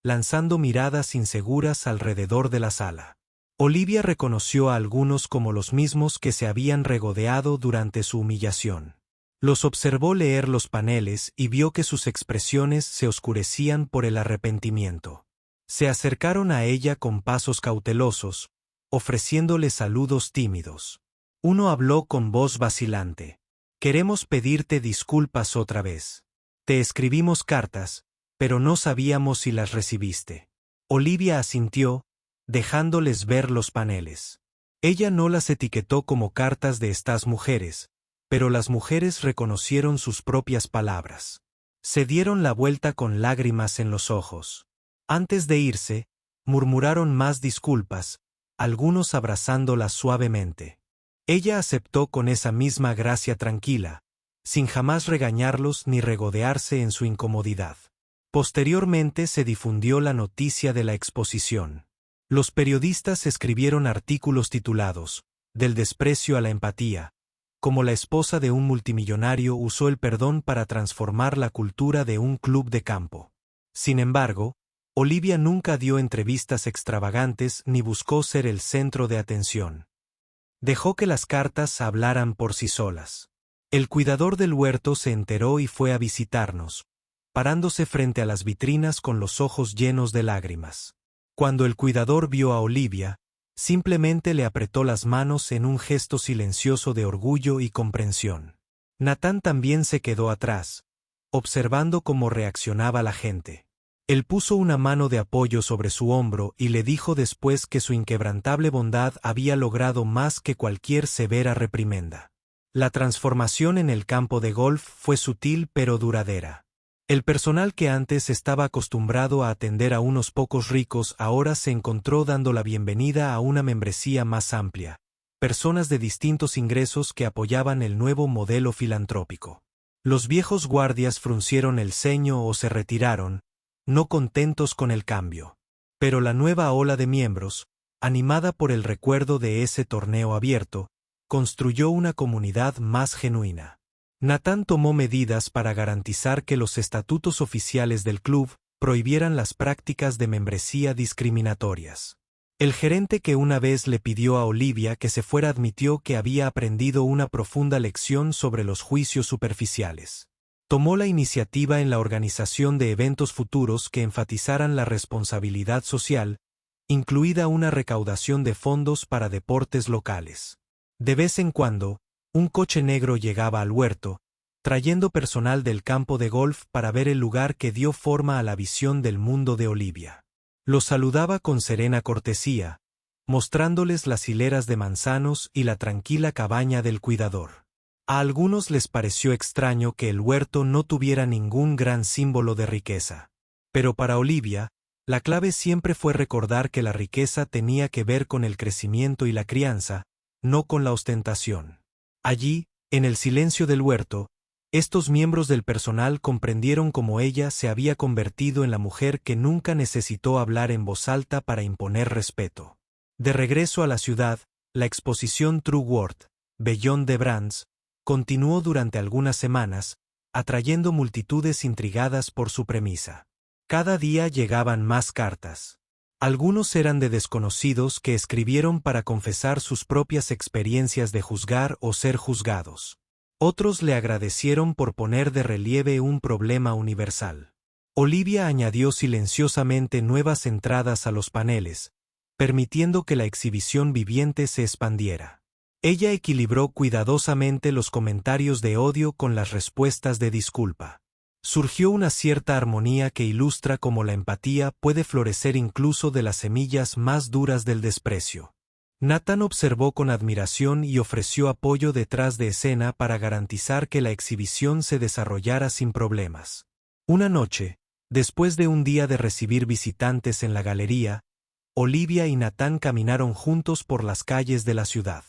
lanzando miradas inseguras alrededor de la sala. Olivia reconoció a algunos como los mismos que se habían regodeado durante su humillación. Los observó leer los paneles y vio que sus expresiones se oscurecían por el arrepentimiento. Se acercaron a ella con pasos cautelosos, ofreciéndole saludos tímidos. Uno habló con voz vacilante: «Queremos pedirte disculpas otra vez. Te escribimos cartas, pero no sabíamos si las recibiste». Olivia asintió, dejándoles ver los paneles. Ella no las etiquetó como cartas de estas mujeres, pero las mujeres reconocieron sus propias palabras. Se dieron la vuelta con lágrimas en los ojos. Antes de irse, murmuraron más disculpas, algunos abrazándolas suavemente. Ella aceptó con esa misma gracia tranquila, sin jamás regañarlos ni regodearse en su incomodidad. Posteriormente se difundió la noticia de la exposición. Los periodistas escribieron artículos titulados «Del desprecio a la empatía», como la esposa de un multimillonario usó el perdón para transformar la cultura de un club de campo. Sin embargo, Olivia nunca dio entrevistas extravagantes ni buscó ser el centro de atención. Dejó que las cartas hablaran por sí solas. El cuidador del huerto se enteró y fue a visitarnos, parándose frente a las vitrinas con los ojos llenos de lágrimas. Cuando el cuidador vio a Olivia, simplemente le apretó las manos en un gesto silencioso de orgullo y comprensión. Nathan también se quedó atrás, observando cómo reaccionaba la gente. Él puso una mano de apoyo sobre su hombro y le dijo después que su inquebrantable bondad había logrado más que cualquier severa reprimenda. La transformación en el campo de golf fue sutil pero duradera. El personal que antes estaba acostumbrado a atender a unos pocos ricos ahora se encontró dando la bienvenida a una membresía más amplia, personas de distintos ingresos que apoyaban el nuevo modelo filantrópico. Los viejos guardias fruncieron el ceño o se retiraron, no contentos con el cambio. Pero la nueva ola de miembros, animada por el recuerdo de ese torneo abierto, construyó una comunidad más genuina. Nathan tomó medidas para garantizar que los estatutos oficiales del club prohibieran las prácticas de membresía discriminatorias. El gerente que una vez le pidió a Olivia que se fuera admitió que había aprendido una profunda lección sobre los juicios superficiales. Tomó la iniciativa en la organización de eventos futuros que enfatizaran la responsabilidad social, incluida una recaudación de fondos para deportes locales. De vez en cuando, un coche negro llegaba al huerto, trayendo personal del campo de golf para ver el lugar que dio forma a la visión del mundo de Olivia. Los saludaba con serena cortesía, mostrándoles las hileras de manzanos y la tranquila cabaña del cuidador. A algunos les pareció extraño que el huerto no tuviera ningún gran símbolo de riqueza. Pero para Olivia, la clave siempre fue recordar que la riqueza tenía que ver con el crecimiento y la crianza, no con la ostentación. Allí, en el silencio del huerto, estos miembros del personal comprendieron cómo ella se había convertido en la mujer que nunca necesitó hablar en voz alta para imponer respeto. De regreso a la ciudad, la exposición True Worth, Beyond the Brands, continuó durante algunas semanas, atrayendo multitudes intrigadas por su premisa. Cada día llegaban más cartas. Algunos eran de desconocidos que escribieron para confesar sus propias experiencias de juzgar o ser juzgados. Otros le agradecieron por poner de relieve un problema universal. Olivia añadió silenciosamente nuevas entradas a los paneles, permitiendo que la exhibición viviente se expandiera. Ella equilibró cuidadosamente los comentarios de odio con las respuestas de disculpa. Surgió una cierta armonía que ilustra cómo la empatía puede florecer incluso de las semillas más duras del desprecio. Nathan observó con admiración y ofreció apoyo detrás de escena para garantizar que la exhibición se desarrollara sin problemas. Una noche, después de un día de recibir visitantes en la galería, Olivia y Nathan caminaron juntos por las calles de la ciudad.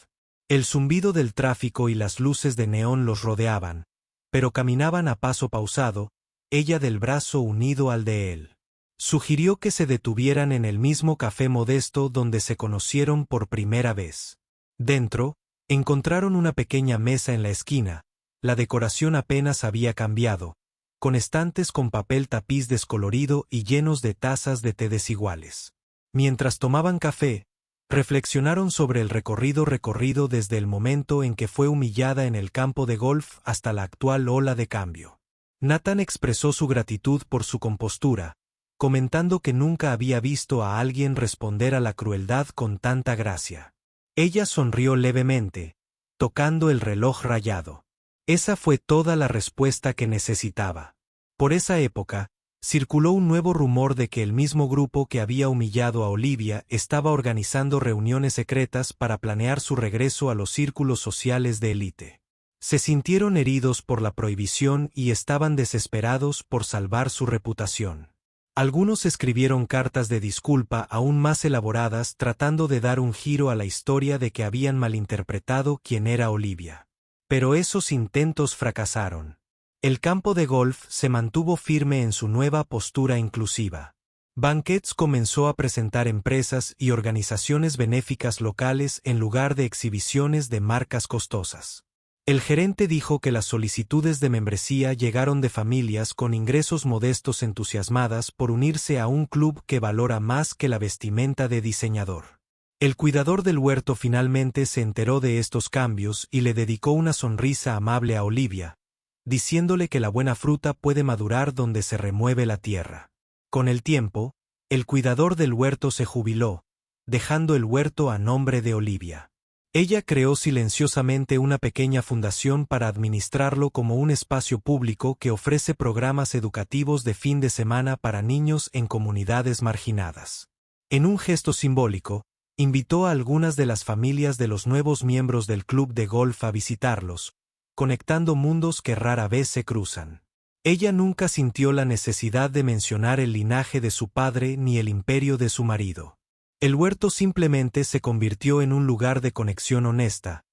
El zumbido del tráfico y las luces de neón los rodeaban, pero caminaban a paso pausado, ella del brazo unido al de él. Sugirió que se detuvieran en el mismo café modesto donde se conocieron por primera vez. Dentro, encontraron una pequeña mesa en la esquina, la decoración apenas había cambiado, con estantes con papel tapiz descolorido y llenos de tazas de té desiguales. Mientras tomaban café, reflexionaron sobre el recorrido desde el momento en que fue humillada en el campo de golf hasta la actual ola de cambio. Nathan expresó su gratitud por su compostura, comentando que nunca había visto a alguien responder a la crueldad con tanta gracia. Ella sonrió levemente, tocando el reloj rayado. Esa fue toda la respuesta que necesitaba. Por esa época, circuló un nuevo rumor de que el mismo grupo que había humillado a Olivia estaba organizando reuniones secretas para planear su regreso a los círculos sociales de élite. Se sintieron heridos por la prohibición y estaban desesperados por salvar su reputación. Algunos escribieron cartas de disculpa aún más elaboradas tratando de dar un giro a la historia de que habían malinterpretado quién era Olivia. Pero esos intentos fracasaron. El campo de golf se mantuvo firme en su nueva postura inclusiva. Banquets comenzó a presentar empresas y organizaciones benéficas locales en lugar de exhibiciones de marcas costosas. El gerente dijo que las solicitudes de membresía llegaron de familias con ingresos modestos entusiasmadas por unirse a un club que valora más que la vestimenta de diseñador. El cuidador del huerto finalmente se enteró de estos cambios y le dedicó una sonrisa amable a Olivia, diciéndole que la buena fruta puede madurar donde se remueve la tierra. Con el tiempo, el cuidador del huerto se jubiló, dejando el huerto a nombre de Olivia. Ella creó silenciosamente una pequeña fundación para administrarlo como un espacio público que ofrece programas educativos de fin de semana para niños en comunidades marginadas. En un gesto simbólico, invitó a algunas de las familias de los nuevos miembros del club de golf a visitarlos, conectando mundos que rara vez se cruzan. Ella nunca sintió la necesidad de mencionar el linaje de su padre ni el imperio de su marido. El huerto simplemente se convirtió en un lugar de conexión honesta,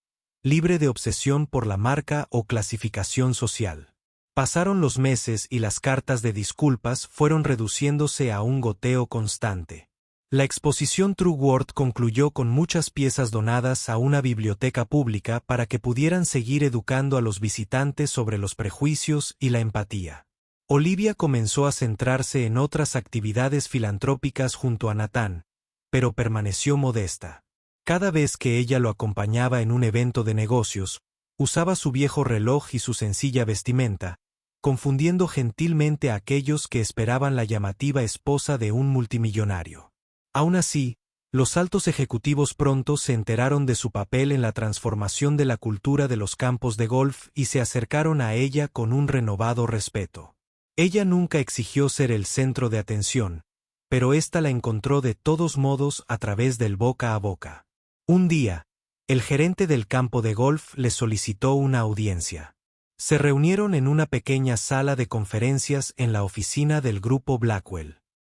libre de obsesión por la marca o clasificación social. Pasaron los meses y las cartas de disculpas fueron reduciéndose a un goteo constante. La exposición True Worth concluyó con muchas piezas donadas a una biblioteca pública para que pudieran seguir educando a los visitantes sobre los prejuicios y la empatía. Olivia comenzó a centrarse en otras actividades filantrópicas junto a Nathan, pero permaneció modesta. Cada vez que ella lo acompañaba en un evento de negocios, usaba su viejo reloj y su sencilla vestimenta, confundiendo gentilmente a aquellos que esperaban la llamativa esposa de un multimillonario. Aún así, los altos ejecutivos pronto se enteraron de su papel en la transformación de la cultura de los campos de golf y se acercaron a ella con un renovado respeto. Ella nunca exigió ser el centro de atención, pero ésta la encontró de todos modos a través del boca a boca. Un día, el gerente del campo de golf le solicitó una audiencia. Se reunieron en una pequeña sala de conferencias en la oficina del grupo Blackwell.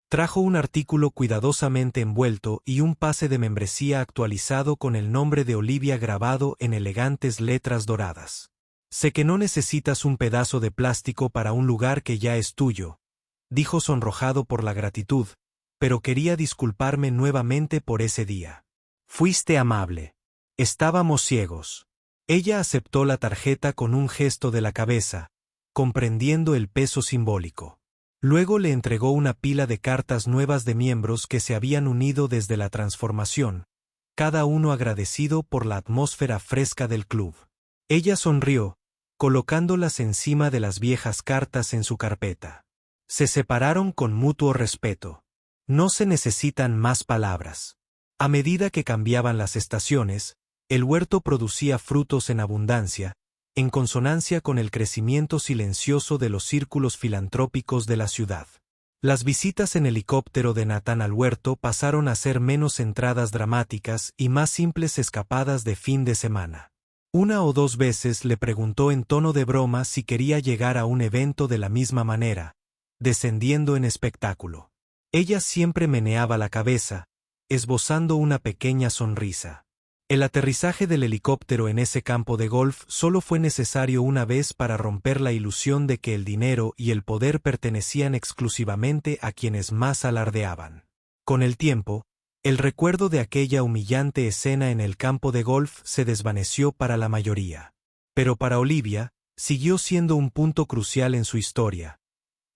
Trajo un artículo cuidadosamente envuelto y un pase de membresía actualizado con el nombre de Olivia grabado en elegantes letras doradas. Sé que no necesitas un pedazo de plástico para un lugar que ya es tuyo, dijo sonrojado por la gratitud, pero quería disculparme nuevamente por ese día. Fuiste amable. Estábamos ciegos. Ella aceptó la tarjeta con un gesto de la cabeza, comprendiendo el peso simbólico. Luego le entregó una pila de cartas nuevas de miembros que se habían unido desde la transformación, cada uno agradecido por la atmósfera fresca del club. Ella sonrió, colocándolas encima de las viejas cartas en su carpeta. Se separaron con mutuo respeto. No se necesitan más palabras. A medida que cambiaban las estaciones, el huerto producía frutos en abundancia, en consonancia con el crecimiento silencioso de los círculos filantrópicos de la ciudad. Las visitas en helicóptero de Nathan al huerto pasaron a ser menos entradas dramáticas y más simples escapadas de fin de semana. Una o dos veces le preguntó en tono de broma si quería llegar a un evento de la misma manera, descendiendo en espectáculo. Ella siempre meneaba la cabeza, esbozando una pequeña sonrisa. El aterrizaje del helicóptero en ese campo de golf solo fue necesario una vez para romper la ilusión de que el dinero y el poder pertenecían exclusivamente a quienes más alardeaban. Con el tiempo, el recuerdo de aquella humillante escena en el campo de golf se desvaneció para la mayoría. Pero para Olivia, siguió siendo un punto crucial en su historia.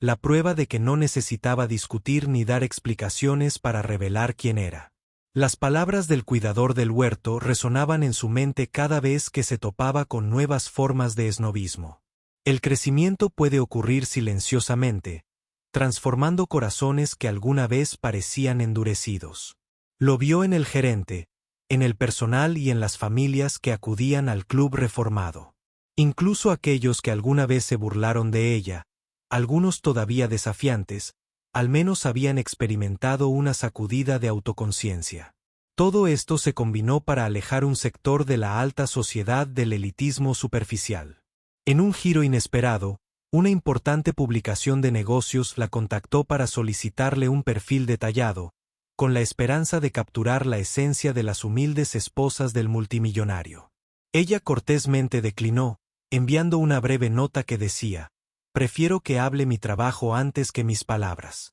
La prueba de que no necesitaba discutir ni dar explicaciones para revelar quién era. Las palabras del cuidador del huerto resonaban en su mente cada vez que se topaba con nuevas formas de esnobismo. El crecimiento puede ocurrir silenciosamente, transformando corazones que alguna vez parecían endurecidos. Lo vio en el gerente, en el personal y en las familias que acudían al club reformado. Incluso aquellos que alguna vez se burlaron de ella, algunos todavía desafiantes, al menos habían experimentado una sacudida de autoconciencia. Todo esto se combinó para alejar un sector de la alta sociedad del elitismo superficial. En un giro inesperado, una importante publicación de negocios la contactó para solicitarle un perfil detallado, con la esperanza de capturar la esencia de las humildes esposas del multimillonario. Ella cortésmente declinó, enviando una breve nota que decía: «Prefiero que hable mi trabajo antes que mis palabras».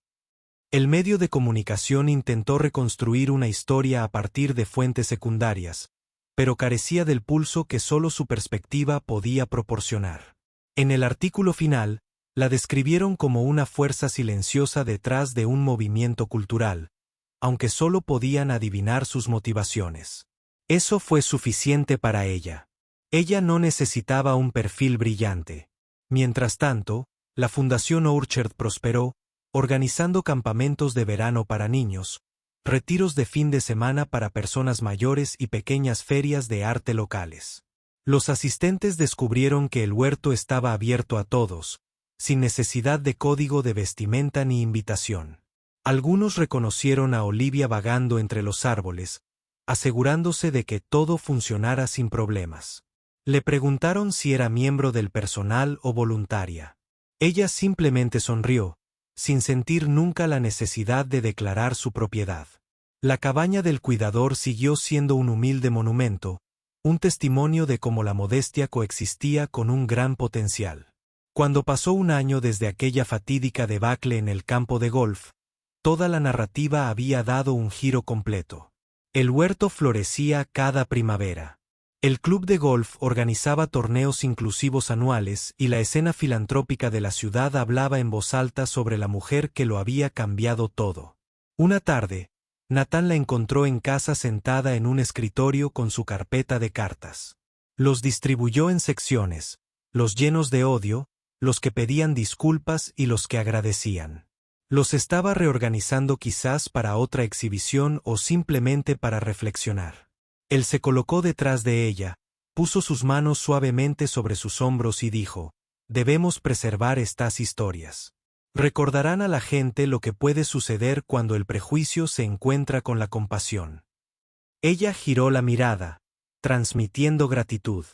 El medio de comunicación intentó reconstruir una historia a partir de fuentes secundarias, pero carecía del pulso que solo su perspectiva podía proporcionar. En el artículo final, la describieron como una fuerza silenciosa detrás de un movimiento cultural, aunque solo podían adivinar sus motivaciones. Eso fue suficiente para ella. Ella no necesitaba un perfil brillante. Mientras tanto, la Fundación Orchard prosperó, organizando campamentos de verano para niños, retiros de fin de semana para personas mayores y pequeñas ferias de arte locales. Los asistentes descubrieron que el huerto estaba abierto a todos, sin necesidad de código de vestimenta ni invitación. Algunos reconocieron a Olivia vagando entre los árboles, asegurándose de que todo funcionara sin problemas. Le preguntaron si era miembro del personal o voluntaria. Ella simplemente sonrió, sin sentir nunca la necesidad de declarar su propiedad. La cabaña del cuidador siguió siendo un humilde monumento, un testimonio de cómo la modestia coexistía con un gran potencial. Cuando pasó un año desde aquella fatídica debacle en el campo de golf, toda la narrativa había dado un giro completo. El huerto florecía cada primavera. El club de golf organizaba torneos inclusivos anuales y la escena filantrópica de la ciudad hablaba en voz alta sobre la mujer que lo había cambiado todo. Una tarde, Nathan la encontró en casa sentada en un escritorio con su carpeta de cartas. Los distribuyó en secciones, los llenos de odio, los que pedían disculpas y los que agradecían. Los estaba reorganizando quizás para otra exhibición o simplemente para reflexionar. Él se colocó detrás de ella, puso sus manos suavemente sobre sus hombros y dijo: «Debemos preservar estas historias. Recordarán a la gente lo que puede suceder cuando el prejuicio se encuentra con la compasión». Ella giró la mirada, transmitiendo gratitud.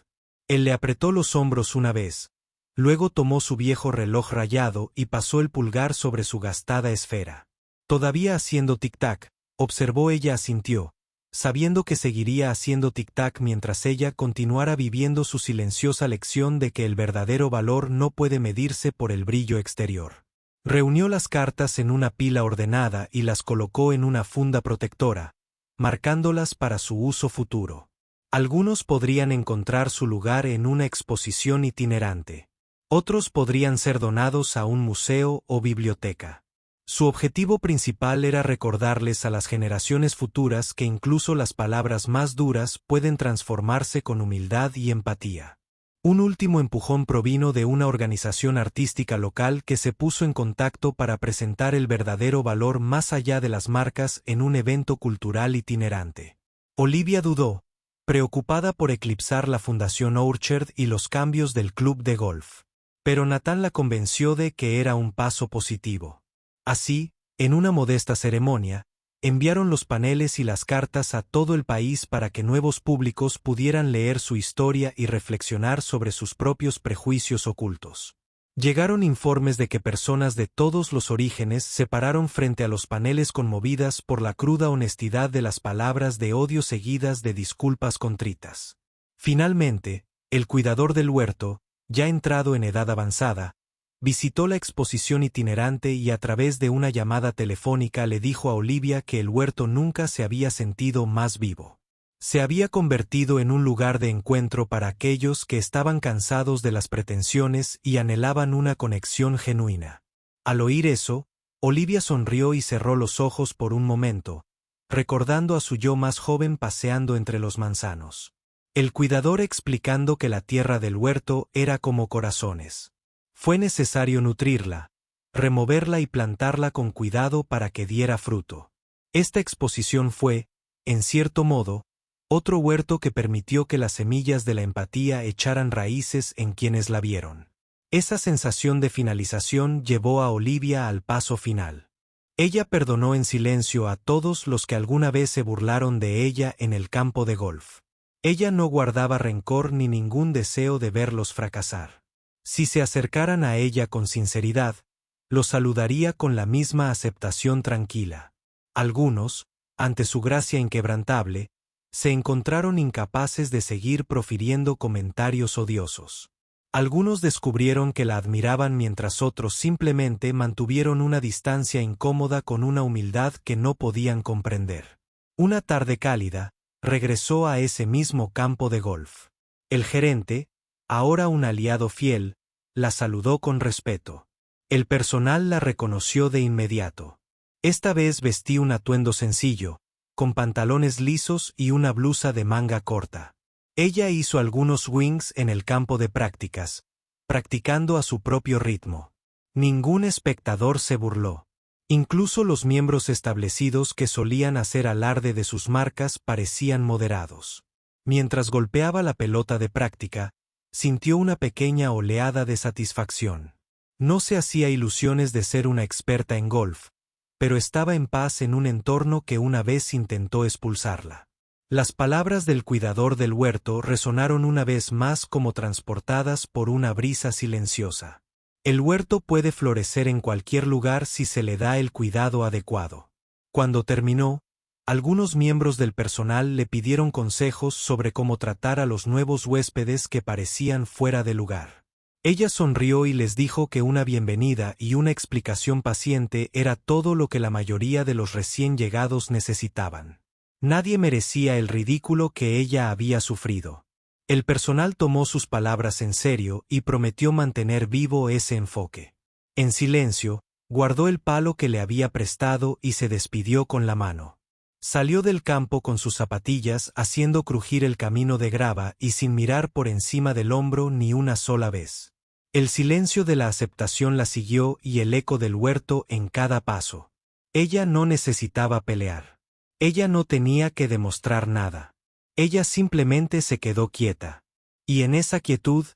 Él le apretó los hombros una vez, luego tomó su viejo reloj rayado y pasó el pulgar sobre su gastada esfera. Todavía haciendo tic-tac, observó. Ella asintió, sabiendo que seguiría haciendo tic-tac mientras ella continuara viviendo su silenciosa lección de que el verdadero valor no puede medirse por el brillo exterior. Reunió las cartas en una pila ordenada y las colocó en una funda protectora, marcándolas para su uso futuro. Algunos podrían encontrar su lugar en una exposición itinerante. Otros podrían ser donados a un museo o biblioteca. Su objetivo principal era recordarles a las generaciones futuras que incluso las palabras más duras pueden transformarse con humildad y empatía. Un último empujón provino de una organización artística local que se puso en contacto para presentar el verdadero valor más allá de las marcas en un evento cultural itinerante. Olivia dudó, preocupada por eclipsar la Fundación Orchard y los cambios del club de golf. Pero Nathan la convenció de que era un paso positivo. Así, en una modesta ceremonia, enviaron los paneles y las cartas a todo el país para que nuevos públicos pudieran leer su historia y reflexionar sobre sus propios prejuicios ocultos. Llegaron informes de que personas de todos los orígenes se pararon frente a los paneles conmovidas por la cruda honestidad de las palabras de odio seguidas de disculpas contritas. Finalmente, el cuidador del huerto, ya entrado en edad avanzada, visitó la exposición itinerante y a través de una llamada telefónica le dijo a Olivia que el huerto nunca se había sentido más vivo. Se había convertido en un lugar de encuentro para aquellos que estaban cansados de las pretensiones y anhelaban una conexión genuina. Al oír eso, Olivia sonrió y cerró los ojos por un momento, recordando a su yo más joven paseando entre los manzanos. El cuidador explicando que la tierra del huerto era como corazones. Fue necesario nutrirla, removerla y plantarla con cuidado para que diera fruto. Esta exposición fue, en cierto modo, otro huerto que permitió que las semillas de la empatía echaran raíces en quienes la vieron. Esa sensación de finalización llevó a Olivia al paso final. Ella perdonó en silencio a todos los que alguna vez se burlaron de ella en el campo de golf. Ella no guardaba rencor ni ningún deseo de verlos fracasar. Si se acercaran a ella con sinceridad, los saludaría con la misma aceptación tranquila. Algunos, ante su gracia inquebrantable, se encontraron incapaces de seguir profiriendo comentarios odiosos. Algunos descubrieron que la admiraban mientras otros simplemente mantuvieron una distancia incómoda con una humildad que no podían comprender. Una tarde cálida, regresó a ese mismo campo de golf. El gerente, ahora un aliado fiel, la saludó con respeto. El personal la reconoció de inmediato. Esta vez vestí un atuendo sencillo, con pantalones lisos y una blusa de manga corta. Ella hizo algunos swings en el campo de prácticas, practicando a su propio ritmo. Ningún espectador se burló. Incluso los miembros establecidos que solían hacer alarde de sus marcas parecían moderados. Mientras golpeaba la pelota de práctica, sintió una pequeña oleada de satisfacción. No se hacía ilusiones de ser una experta en golf, pero estaba en paz en un entorno que una vez intentó expulsarla. Las palabras del cuidador del huerto resonaron una vez más como transportadas por una brisa silenciosa. El huerto puede florecer en cualquier lugar si se le da el cuidado adecuado. Cuando terminó, algunos miembros del personal le pidieron consejos sobre cómo tratar a los nuevos huéspedes que parecían fuera de lugar. Ella sonrió y les dijo que una bienvenida y una explicación paciente era todo lo que la mayoría de los recién llegados necesitaban. Nadie merecía el ridículo que ella había sufrido. El personal tomó sus palabras en serio y prometió mantener vivo ese enfoque. En silencio, guardó el palo que le había prestado y se despidió con la mano. Salió del campo con sus zapatillas haciendo crujir el camino de grava y sin mirar por encima del hombro ni una sola vez. El silencio de la aceptación la siguió y el eco del huerto en cada paso. Ella no necesitaba pelear. Ella no tenía que demostrar nada. Ella simplemente se quedó quieta. Y en esa quietud,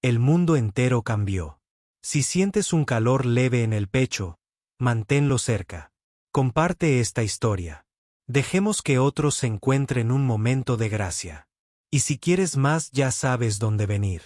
el mundo entero cambió. Si sientes un calor leve en el pecho, manténlo cerca. Comparte esta historia. Dejemos que otros se encuentren un momento de gracia. Y si quieres más, ya sabes dónde venir.